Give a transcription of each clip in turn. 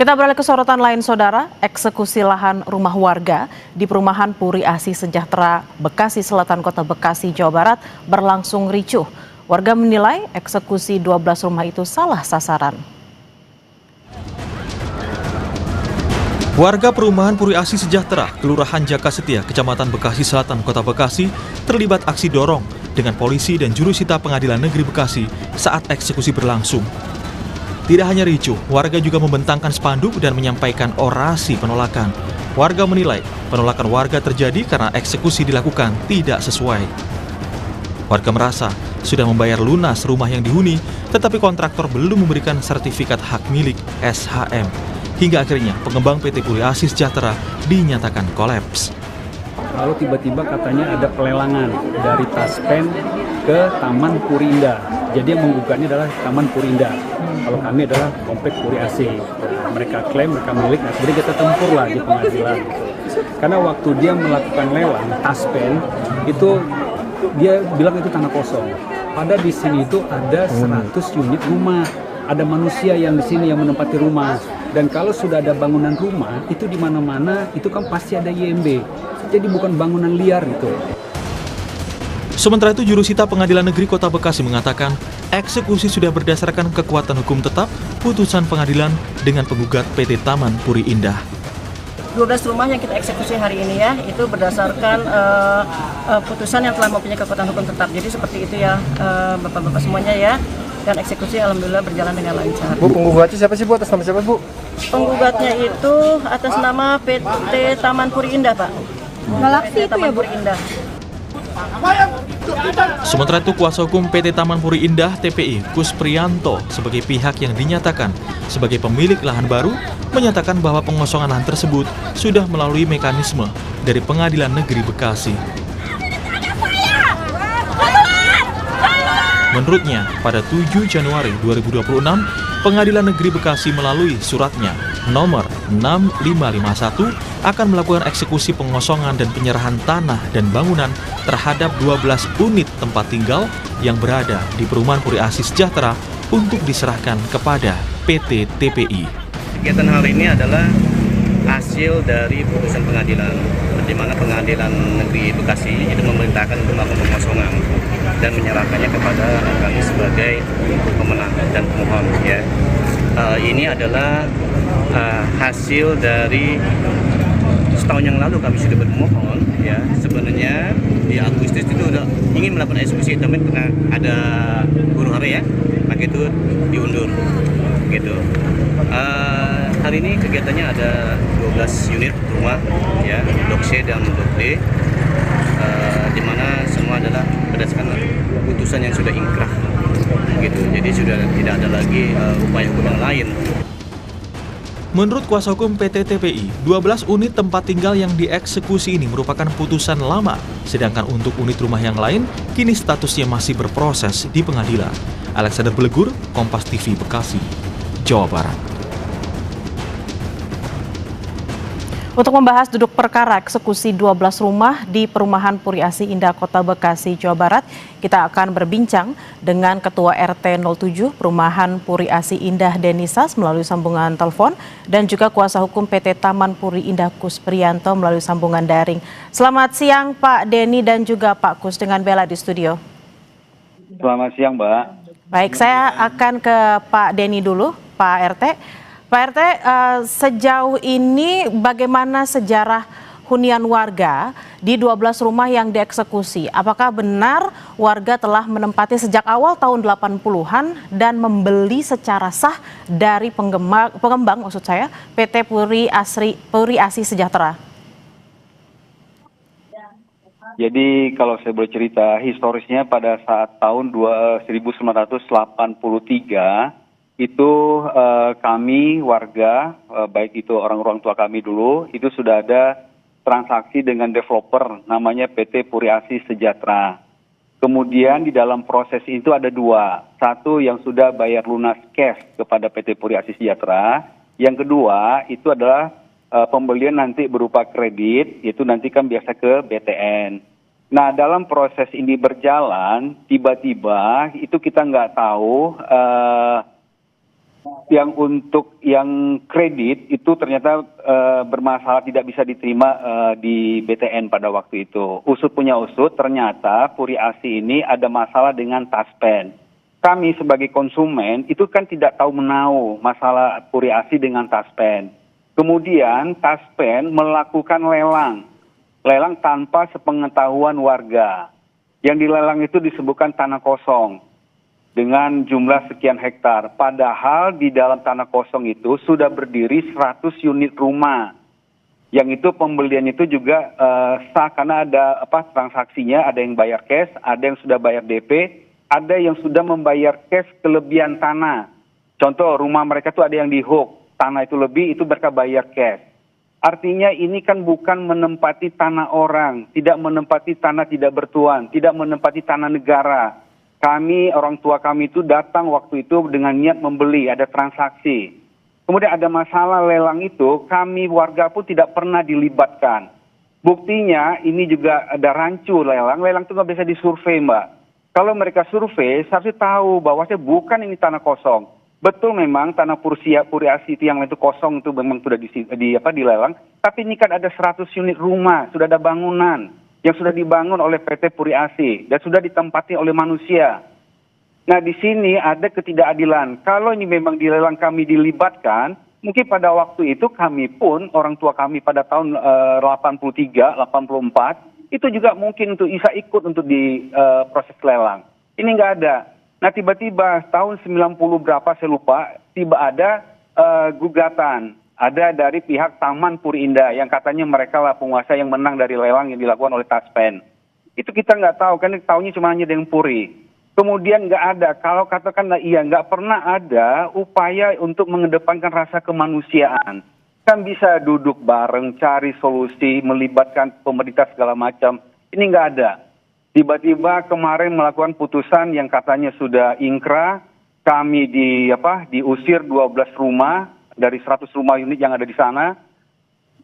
Kita beralih ke sorotan lain, Saudara. Eksekusi lahan rumah warga di perumahan Puri Asih Sejahtera, Bekasi Selatan, Kota Bekasi, Jawa Barat berlangsung ricuh. Warga menilai eksekusi 12 rumah itu salah sasaran. Warga perumahan Puri Asih Sejahtera, Kelurahan Jaka Setia, Kecamatan Bekasi Selatan, Kota Bekasi, terlibat aksi dorong dengan polisi dan jurusita Pengadilan Negeri Bekasi saat eksekusi berlangsung. Tidak hanya ricuh, warga juga membentangkan spanduk dan menyampaikan orasi penolakan. Warga menilai penolakan warga terjadi karena eksekusi dilakukan tidak sesuai. Warga merasa sudah membayar lunas rumah yang dihuni, tetapi kontraktor belum memberikan sertifikat hak milik SHM. Hingga akhirnya pengembang PT Puri Asih Sejahtera dinyatakan kolaps. Lalu tiba-tiba katanya ada pelelangan dari Taspen ke Taman Puri Indah. Jadi yang menggugatnya adalah Taman Puri Indah. Kalau kami adalah Komplek Puri Asih. Mereka klaim mereka milik, nah sebenarnya kita tempur lah di pengadilan. Karena waktu dia melakukan lelang Taspen itu dia bilang itu tanah kosong. Pada di sini itu ada 100 unit rumah. Ada manusia yang di sini yang menempati rumah. Dan kalau sudah ada bangunan rumah, itu di mana-mana itu kan pasti ada IMB. Jadi bukan bangunan liar itu. Sementara itu, jurusita Pengadilan Negeri Kota Bekasi mengatakan eksekusi sudah berdasarkan kekuatan hukum tetap putusan pengadilan dengan penggugat PT Taman Puri Indah. 12 rumah yang kita eksekusi hari ini ya, itu berdasarkan putusan yang telah mempunyai kekuatan hukum tetap. Jadi seperti itu ya Bapak-Bapak semuanya ya. Dan eksekusi alhamdulillah berjalan dengan lancar. Bu, penggugatnya siapa sih Bu? Atas nama siapa Bu? Penggugatnya itu atas nama PT Taman Puri Indah Pak. Galaksi itu Taman ya Bu? Puri Indah. Sementara itu, kuasa hukum PT Taman Puri Indah TPI, Kus Priyanto, sebagai pihak yang dinyatakan sebagai pemilik lahan baru, menyatakan bahwa pengosongan lahan tersebut sudah melalui mekanisme dari Pengadilan Negeri Bekasi. Menurutnya, pada 7 Januari 2026, Pengadilan Negeri Bekasi melalui suratnya nomor 6551 akan melakukan eksekusi pengosongan dan penyerahan tanah dan bangunan terhadap 12 unit tempat tinggal yang berada di perumahan Puri Asih Sejahtera untuk diserahkan kepada PT TPI. Kegiatan hari ini adalah hasil dari putusan pengadilan, di mana Pengadilan Negeri Bekasi itu memerintahkan untuk melakukan pengosongan dan menyerahkannya kepada kami sebagai pemenang dan pemohon. Ya, ini adalah hasil dari setahun yang lalu kami sudah bermohon. Ya, sebenarnya di Agustus itu udah ingin melakukan eksekusi, tapi karena ada huru hara ya, maka itu diundur. Gitu. Hari ini kegiatannya ada 12 unit rumah, ya, Blok C dan Blok D, di mana semua adalah berdasarkan putusan yang sudah ingkrah, gitu. Jadi sudah tidak ada lagi upaya hukum yang lain. Menurut kuasa hukum PT TPI, 12 unit tempat tinggal yang dieksekusi ini merupakan putusan lama, sedangkan untuk unit rumah yang lain kini statusnya masih berproses di pengadilan. Alexander Belegur, Kompas TV Bekasi, Jawa Barat. Untuk membahas duduk perkara eksekusi 12 rumah di perumahan Puri Asih Indah, Kota Bekasi, Jawa Barat, kita akan berbincang dengan Ketua RT 07 Perumahan Puri Asih Indah Denisas melalui sambungan telepon dan juga kuasa hukum PT Taman Puri Indah Kus Priyanto melalui sambungan daring. Selamat siang Pak Deni dan juga Pak Kus, dengan Bella di studio. Selamat siang Mbak. Baik, saya akan ke Pak Deni dulu, Pak RT. Pak RT, sejauh ini bagaimana sejarah hunian warga di 12 rumah yang dieksekusi? Apakah benar warga telah menempati sejak awal tahun 80-an dan membeli secara sah dari pengembang maksud saya, PT Puri Asih Sejahtera? Jadi kalau saya boleh cerita, historisnya pada saat tahun 1983, itu kami warga, baik itu orang tua kami dulu, itu sudah ada transaksi dengan developer namanya PT Puri Asih Sejahtera. Kemudian di dalam proses itu ada dua. Satu yang sudah bayar lunas cash kepada PT Puri Asih Sejahtera. Yang kedua itu adalah pembelian nanti berupa kredit, itu nanti kan biasa ke BTN. Nah dalam proses ini berjalan, tiba-tiba itu kita nggak tahu yang untuk yang kredit itu ternyata bermasalah, tidak bisa diterima di BTN pada waktu itu. Usut punya usut, ternyata Puri Asi ini ada masalah dengan Taspen. Kami sebagai konsumen itu kan tidak tahu menahu masalah Puri Asi dengan Taspen. Kemudian Taspen melakukan lelang tanpa sepengetahuan warga. Yang dilelang itu disebutkan tanah kosong dengan jumlah sekian hektar. Padahal di dalam tanah kosong itu sudah berdiri 100 unit rumah. Yang itu pembelian itu juga sah karena ada transaksinya, ada yang bayar cash, ada yang sudah bayar DP, ada yang sudah membayar cash kelebihan tanah. Contoh rumah mereka tuh ada yang di hook, tanah itu lebih, itu mereka bayar cash. Artinya ini kan bukan menempati tanah orang, tidak menempati tanah tidak bertuan, tidak menempati tanah negara. Kami, orang tua kami itu datang waktu itu dengan niat membeli, ada transaksi. Kemudian ada masalah lelang itu, kami warga pun tidak pernah dilibatkan. Buktinya ini juga ada rancu lelang itu nggak bisa disurvei, Mbak. Kalau mereka survei, seharusnya tahu bahwa bukan ini tanah kosong. Betul memang tanah Puri Asi itu yang itu kosong itu memang sudah dilelang, tapi ini kan ada 100 unit rumah, sudah ada bangunan yang sudah dibangun oleh PT Puri Asi dan sudah ditempati oleh manusia. Nah, di sini ada ketidakadilan. Kalau ini memang dilelang kami dilibatkan, mungkin pada waktu itu kami pun, orang tua kami pada tahun 83, 84, itu juga mungkin untuk bisa ikut untuk di proses lelang. Ini nggak ada. Nah, tiba-tiba tahun 90 berapa saya lupa, tiba ada gugatan. Ada dari pihak Taman Puri Indah yang katanya mereka lah penguasa yang menang dari lelang yang dilakukan oleh Taspen. Itu kita nggak tahu, kan tahunya cuma hanya dengan Puri. Kemudian nggak ada, kalau katakanlah iya, nggak pernah ada upaya untuk mengedepankan rasa kemanusiaan. Kan bisa duduk bareng, cari solusi, melibatkan pemerintah segala macam. Ini nggak ada. Tiba-tiba kemarin melakukan putusan yang katanya sudah ingkrah, kami diusir 12 rumah dari 100 rumah unit yang ada di sana.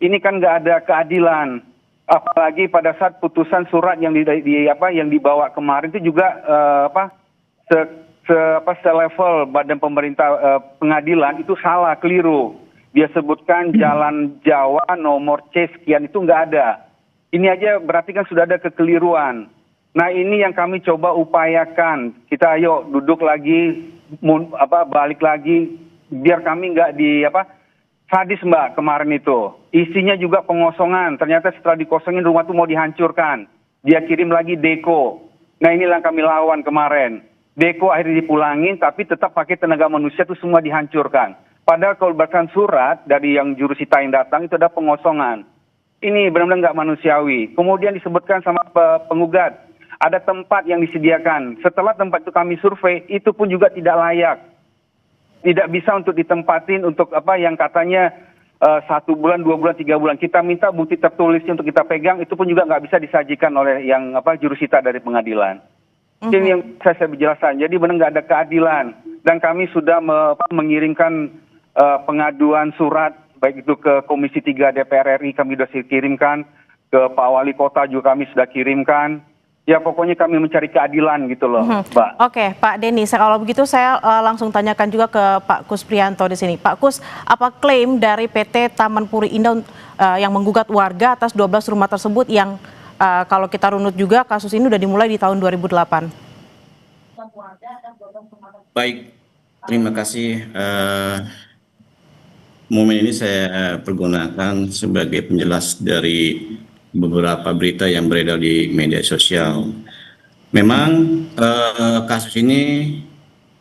Ini kan nggak ada keadilan. Apalagi pada saat putusan surat yang yang dibawa kemarin itu juga selevel badan pemerintah pengadilan itu salah, keliru. Dia sebutkan Jalan Jawa nomor C sekian, itu nggak ada. Ini aja berarti kan sudah ada kekeliruan. Nah, ini yang kami coba upayakan. Kita ayo duduk lagi, balik lagi, biar kami nggak sadis, Mbak, kemarin itu. Isinya juga pengosongan. Ternyata setelah dikosongin rumah itu mau dihancurkan. Dia kirim lagi deko. Nah, inilah yang kami lawan kemarin. Deko akhirnya dipulangin, tapi tetap pakai tenaga manusia itu semua dihancurkan. Padahal kalau berdasarkan surat dari yang jurusita yang datang itu ada pengosongan. Ini benar-benar nggak manusiawi. Kemudian disebutkan sama penggugat, ada tempat yang disediakan. Setelah tempat itu kami survei, itu pun juga tidak layak. Tidak bisa untuk ditempatin untuk yang katanya 1 bulan, 2 bulan, 3 bulan. Kita minta bukti tertulisnya untuk kita pegang, itu pun juga nggak bisa disajikan oleh yang jurusita dari pengadilan. Ini yang saya berjelasan. Jadi benar nggak ada keadilan. Dan kami sudah mengirimkan pengaduan surat, baik itu ke Komisi 3 DPR RI kami sudah kirimkan, ke Pak Wali Kota juga kami sudah kirimkan. Ya pokoknya kami mencari keadilan gitu loh, Mbak. Oke, Pak Denny, kalau begitu saya langsung tanyakan juga ke Pak Kus Prianto di sini. Pak Kus, apa klaim dari PT Taman Puri Indah yang menggugat warga atas 12 rumah tersebut yang kalau kita runut juga kasus ini sudah dimulai di tahun 2008? Baik, terima kasih. Momen ini saya pergunakan sebagai penjelas dari beberapa berita yang beredar di media sosial. Memang kasus ini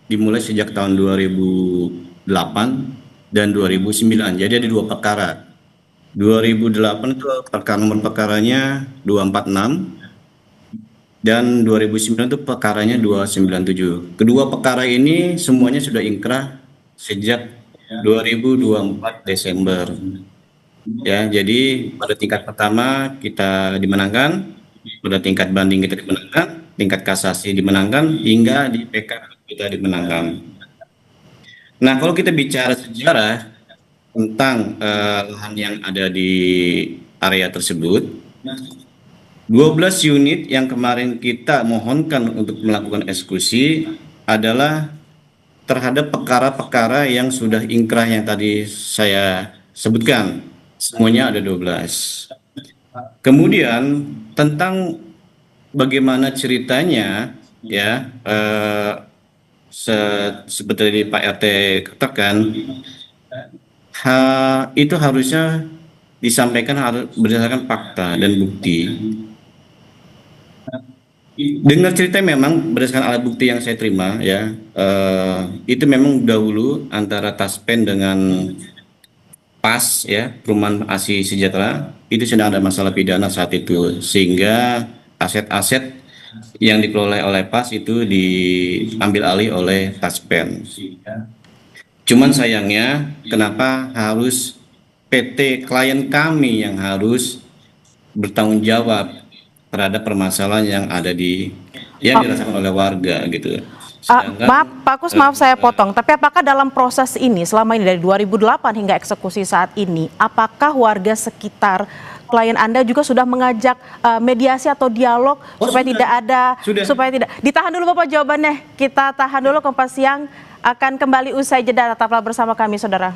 dimulai sejak tahun 2008 dan 2009. Jadi ada 2 perkara. 2008 itu nomor perkaranya 246 dan 2009 itu perkaranya 297. Kedua perkara ini semuanya sudah ingkrah sejak 2024 Desember. Ya, jadi pada tingkat pertama kita dimenangkan, pada tingkat banding kita dimenangkan, tingkat kasasi dimenangkan, hingga di PK kita dimenangkan. Nah, kalau kita bicara sejarah tentang lahan yang ada di area tersebut, 12 unit yang kemarin kita mohonkan untuk melakukan eksekusi adalah terhadap perkara-perkara yang sudah ingkrah yang tadi saya sebutkan. Semuanya ada 12. Kemudian tentang bagaimana ceritanya ya seperti Pak RT katakan, itu harusnya disampaikan harus berdasarkan fakta dan bukti. Dengar cerita memang berdasarkan alat bukti yang saya terima ya, itu memang dahulu antara Taspen dengan PAS ya, Perumahan ASI Sejahtera, itu sedang ada masalah pidana saat itu, sehingga aset-aset yang dikelola oleh PAS itu diambil alih oleh Taspen. Cuman sayangnya kenapa harus PT klien kami yang harus bertanggung jawab terhadap permasalahan yang ada yang dirasakan oleh warga gitu. Maaf Pak Kus, maaf saya potong, tapi apakah dalam proses ini selama ini dari 2008 hingga eksekusi saat ini, apakah warga sekitar klien Anda juga sudah mengajak mediasi atau dialog supaya sudah. tidak ada, Sudah. supaya tidak, ditahan dulu Bapak jawabannya, kita tahan dulu. Kompas Siang akan kembali usai jeda, tetaplah bersama kami saudara.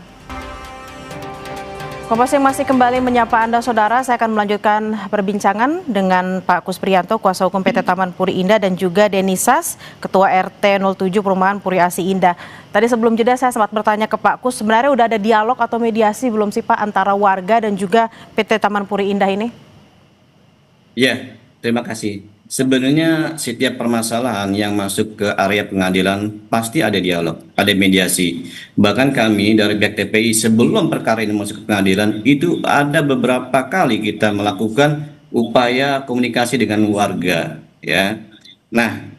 Kompas Siang masih kembali menyapa Anda saudara. Saya akan melanjutkan perbincangan dengan Pak Kus Priyanto, kuasa hukum PT Taman Puri Indah, dan juga Denisas, Ketua RT 07 Perumahan Puri Asi Indah. Tadi sebelum jeda saya sempat bertanya ke Pak Kus, sebenarnya udah ada dialog atau mediasi belum sih Pak antara warga dan juga PT Taman Puri Indah ini? Ya, terima kasih. Sebenarnya setiap permasalahan yang masuk ke area pengadilan pasti ada dialog, ada mediasi. Bahkan kami dari pihak TPI sebelum perkara ini masuk ke pengadilan itu ada beberapa kali kita melakukan upaya komunikasi dengan warga, ya. Nah,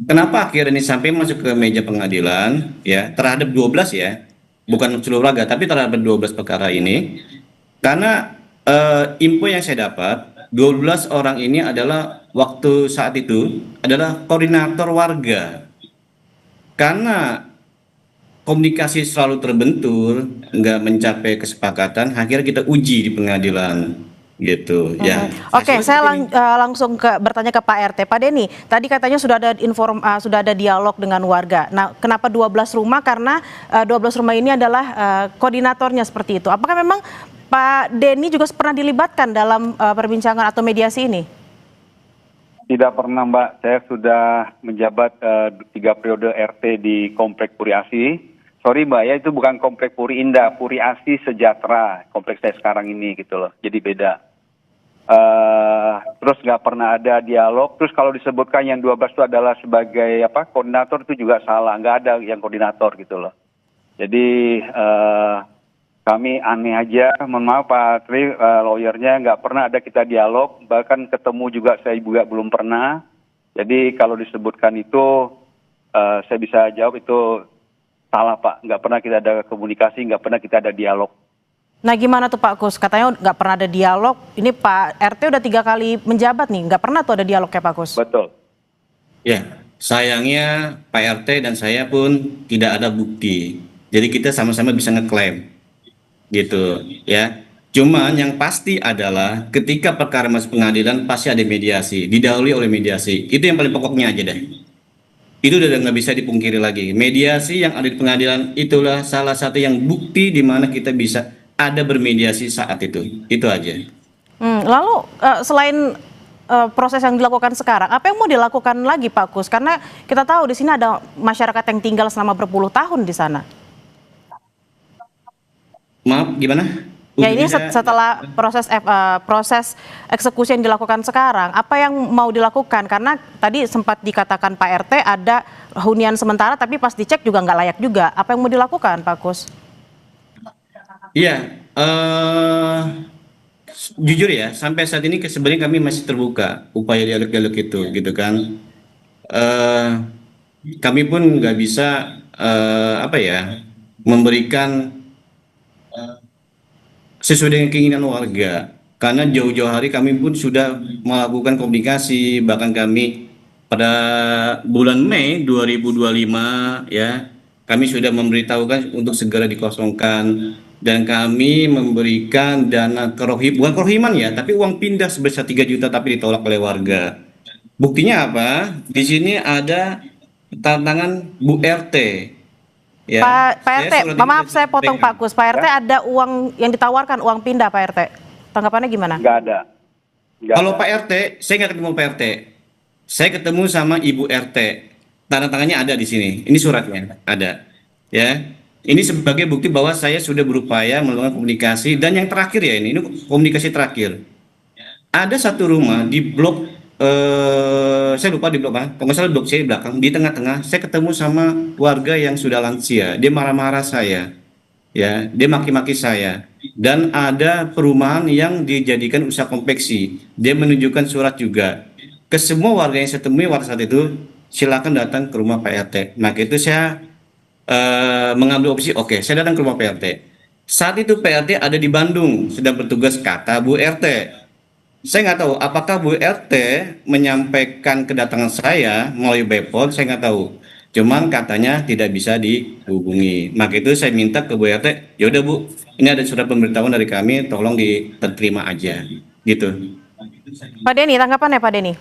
kenapa akhirnya ini sampai masuk ke meja pengadilan, ya, terhadap 12 ya, bukan seluruh warga, tapi terhadap 12 perkara ini, karena info yang saya dapat, 12 orang ini adalah waktu saat itu adalah koordinator warga. Karena komunikasi selalu terbentur, nggak mencapai kesepakatan, akhirnya kita uji di pengadilan gitu ya. Oke, saya langsung bertanya ke Pak RT. Pak Denny, tadi katanya sudah ada sudah ada dialog dengan warga. Nah, kenapa 12 rumah? Karena 12 rumah ini adalah koordinatornya seperti itu. Apakah memang Pak Denny juga pernah dilibatkan dalam perbincangan atau mediasi ini? Tidak pernah Mbak, saya sudah menjabat 3 periode RT di Komplek Puri Asi. Sorry Mbak ya, itu bukan Komplek Puri Indah, Puri Asi Sejahtera, kompleks saya sekarang ini gitu loh, jadi beda. Terus nggak pernah ada dialog, terus kalau disebutkan yang 12 itu adalah sebagai koordinator itu juga salah, nggak ada yang koordinator gitu loh. Jadi kami aneh aja, mohon maaf Pak Tri, lawyernya nggak pernah ada kita dialog, bahkan ketemu juga saya juga belum pernah. Jadi kalau disebutkan itu, saya bisa jawab itu salah Pak, nggak pernah kita ada komunikasi, nggak pernah kita ada dialog. Nah gimana tuh Pak Kus, katanya nggak pernah ada dialog, ini Pak RT udah 3 kali menjabat nih, nggak pernah tuh ada dialog ya Pak Kus? Betul. Ya, sayangnya Pak RT dan saya pun tidak ada bukti, jadi kita sama-sama bisa ngeklaim. Gitu ya, cuman yang pasti adalah ketika perkara masuk pengadilan pasti ada mediasi, didahului oleh mediasi. Itu yang paling pokoknya aja deh, itu udah nggak bisa dipungkiri lagi. Mediasi yang ada di pengadilan itulah salah satu yang bukti di mana kita bisa ada bermediasi saat itu aja. Lalu selain proses yang dilakukan sekarang, apa yang mau dilakukan lagi Pak Kus, karena kita tahu di sini ada masyarakat yang tinggal selama berpuluh tahun di sana. Maaf, gimana? Ya ini setelah proses eksekusi yang dilakukan sekarang, apa yang mau dilakukan? Karena tadi sempat dikatakan Pak RT ada hunian sementara, tapi pas dicek juga nggak layak juga. Apa yang mau dilakukan Pak Kus? Iya, jujur ya, sampai saat ini sebenarnya kami masih terbuka upaya dialog-dialog itu, gitu kan. Kami pun nggak bisa memberikan sesuai dengan keinginan warga, karena jauh-jauh hari kami pun sudah melakukan komunikasi, bahkan kami pada bulan Mei 2025 ya, kami sudah memberitahukan untuk segera dikosongkan, dan kami memberikan dana bukan kerohiman ya, tapi uang pindah sebesar 3 juta tapi ditolak oleh warga. Buktinya apa? Di sini ada tantangan Bu RT Ya, Pak saya RT, surat ini maaf sudah saya potong sampaikan. Pak Kus. Pak RT ada uang yang ditawarkan, uang pindah Pak RT. Tanggapannya gimana? Nggak ada. Nggak Kalau ada. Pak RT, saya nggak ketemu Pak RT. Saya ketemu sama Ibu RT. Tanda tangannya ada di sini. Ini suratnya ada. Ya, ini sebagai bukti bahwa saya sudah berupaya melakukan komunikasi dan yang terakhir ya ini komunikasi terakhir. Ada satu rumah di blok, saya lupa di blok mana, kalau nggak salah blok C di belakang, di tengah-tengah, saya ketemu sama warga yang sudah lansia, dia marah-marah saya, ya, dia maki-maki saya, dan ada perumahan yang dijadikan usaha konveksi, dia menunjukkan surat juga, ke semua warga yang saya temui pada saat itu, silakan datang ke rumah Pak RT, maka itu saya mengambil opsi, oke, saya datang ke rumah Pak RT, saat itu Pak RT ada di Bandung, sedang bertugas kata Bu RT. Saya nggak tahu apakah Bu RT menyampaikan kedatangan saya melalui Bepom, saya nggak tahu. Cuman katanya tidak bisa dihubungi. Maka itu saya minta ke Bu RT, yaudah Bu, ini ada surat pemberitahuan dari kami, tolong diterima aja, gitu. Pak Denny, tanggapannya Pak Denny?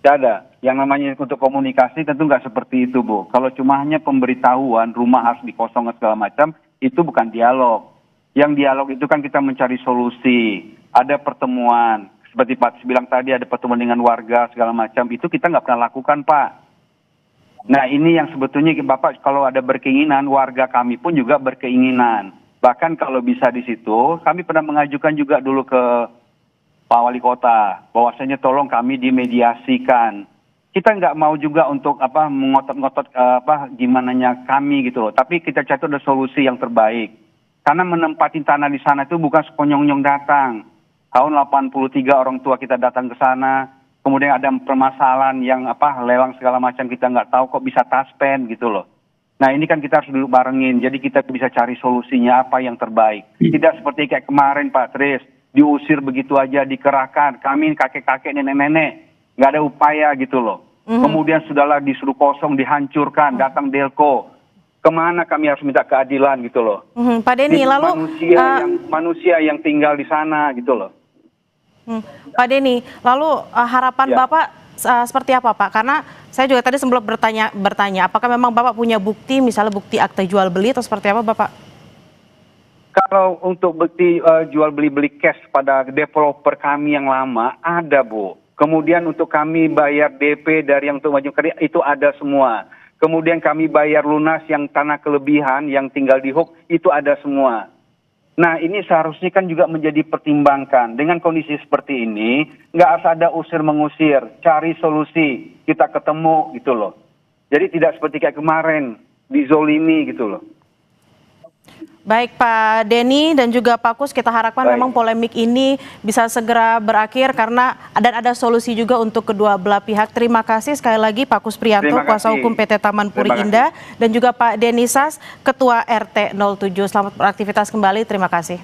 Nggak ada. Yang namanya untuk komunikasi tentu nggak seperti itu, Bu. Kalau cuma hanya pemberitahuan rumah harus dikosongkan segala macam, itu bukan dialog. Yang dialog itu kan kita mencari solusi. Ada pertemuan. Seperti Pak bilang tadi ada pertemuan dengan warga segala macam. Itu kita nggak pernah lakukan, Pak. Nah ini yang sebetulnya Bapak kalau ada berkeinginan, warga kami pun juga berkeinginan. Bahkan kalau bisa di situ, kami pernah mengajukan juga dulu ke Pak Wali Kota, bahwasanya tolong kami dimediasikan. Kita nggak mau juga untuk mengotot-ngotot gimananya kami gitu loh. Tapi kita cari ada solusi yang terbaik. Karena menempati tanah di sana itu bukan sekonyong-nyong datang. Tahun 83 orang tua kita datang ke sana. Kemudian ada permasalahan yang lelang segala macam kita nggak tahu kok bisa taspen gitu loh. Nah ini kan kita harus duduk barengin. Jadi kita bisa cari solusinya apa yang terbaik. Tidak seperti kayak kemarin Pak Tris. Diusir begitu aja, dikerahkan. Kami kakek-kakek, nenek-nenek, nggak ada upaya gitu loh. Kemudian sudahlah disuruh kosong, dihancurkan, datang Delco. Kemana kami harus minta keadilan gitu loh. Pak Denny, Ini lalu manusia yang tinggal di sana gitu loh. Pak Denny, lalu harapan Ya. Bapak seperti apa Pak? Karena saya juga tadi sebelum bertanya, apakah memang Bapak punya bukti, misalnya bukti akta jual beli atau seperti apa Bapak? Kalau untuk bukti jual beli cash pada developer kami yang lama ada Bu. Kemudian untuk kami bayar DP dari yang untuk maju kerja itu ada semua. Kemudian kami bayar lunas yang tanah kelebihan yang tinggal di hook itu ada semua. Nah ini seharusnya kan juga menjadi pertimbangkan. Dengan kondisi seperti ini nggak harus ada usir-mengusir, cari solusi, kita ketemu gitu loh. Jadi tidak seperti kayak kemarin dizolimi gitu loh. Baik Pak Denny dan juga Pak Kus, kita harapkan memang polemik ini bisa segera berakhir karena ada solusi juga untuk kedua belah pihak. Terima kasih sekali lagi Pak Kus Prianto, kuasa hukum PT Taman Puri Indah, dan juga Pak Denny Sas, Ketua RT 07. Selamat beraktivitas kembali, terima kasih.